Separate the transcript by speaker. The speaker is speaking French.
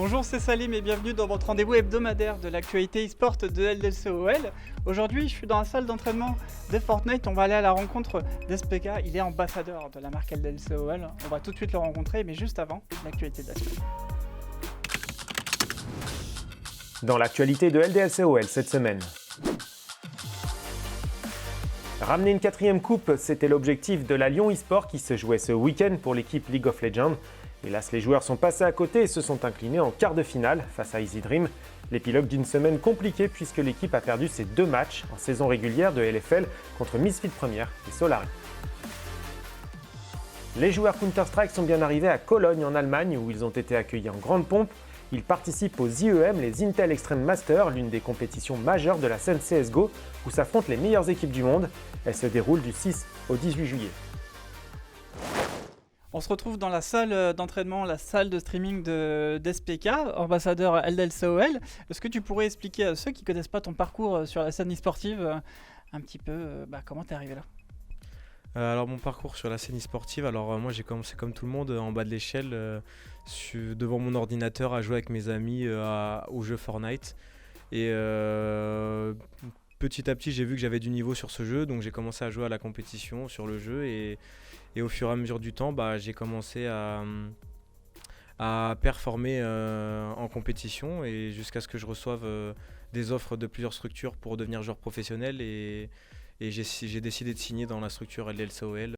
Speaker 1: Bonjour, c'est Salim et bienvenue dans votre rendez-vous hebdomadaire de l'actualité e-sport de LDLCOL. Aujourd'hui, je suis dans la salle d'entraînement de Fortnite. On va aller à la rencontre d'SPK. Il est ambassadeur de la marque LDLCOL. On va tout de suite le rencontrer, mais juste avant, l'actualité de la semaine.
Speaker 2: Dans l'actualité de LDLCOL cette semaine. Ramener une 4e coupe, c'était l'objectif de la Lyon eSport qui se jouait ce week-end pour l'équipe League of Legends. Hélas, les joueurs sont passés à côté et se sont inclinés en quart de finale face à Easy Dream. L'épilogue d'une semaine compliquée puisque l'équipe a perdu ses 2 matchs en saison régulière de LFL contre Misfit Première et Solari. Les joueurs Counter-Strike sont bien arrivés à Cologne en Allemagne où ils ont été accueillis en grande pompe. Ils participent aux IEM, les Intel Extreme Masters, l'une des compétitions majeures de la scène CSGO où s'affrontent les meilleures équipes du monde. Elle se déroule du 6 au 18 juillet.
Speaker 1: On se retrouve dans la salle d'entraînement, la salle de streaming d'SPK, ambassadeur LDLCOL. Est-ce que tu pourrais expliquer à ceux qui ne connaissent pas ton parcours sur la scène e-sportive un petit peu comment tu es arrivé là?
Speaker 3: Alors mon parcours sur la scène e-sportive, moi j'ai commencé comme tout le monde en bas de l'échelle devant mon ordinateur à jouer avec mes amis au jeu Fortnite. Et petit à petit j'ai vu que j'avais du niveau sur ce jeu, donc j'ai commencé à jouer à la compétition sur le jeu et au fur et à mesure du temps j'ai commencé à performer en compétition et jusqu'à ce que je reçoive des offres de plusieurs structures pour devenir joueur professionnel et j'ai décidé de signer dans la structure LDLCOL